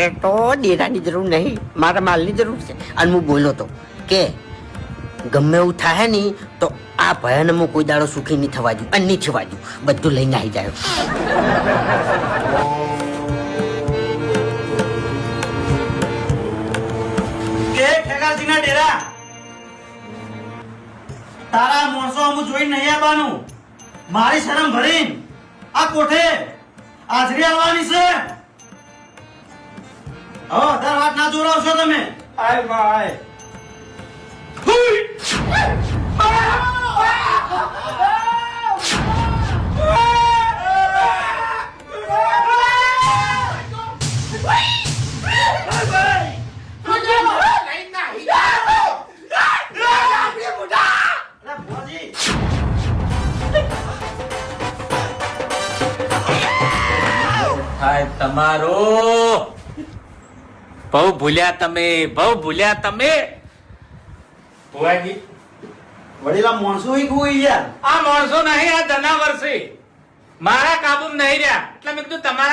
મારે તો ડેરાની જરૂર નહીં, મારા માલની જરૂર છે. અને હું બોલ્યો તો કે ગમે એવું થાય નહીં તો આ ભયાને હું કોઈ દાડો સુખી નહીં થવા દઉં અને નહીં થવા દઉં, બધું લઈને આવી જાય. ખેગાજીના ડેરા તારા માણસો અમુ જોઈને નહીં આવવાનું. મારી શરમ ભરીને આ કોઠે હાજરી આવવાની છે. હવે તાર વાત ના જોડાવશો તમે. આય ભાઈ તમારો બહુ ભૂલ્યા તમે, બહુ ભૂલ્યા તમે. ભુવાજી વડીલા માણસો કોઈ યાર આ માણસો નહીં, આ જનાવર છે. મારા કાબુ નહીં રહ્યા એટલે મેં કીધું તમારા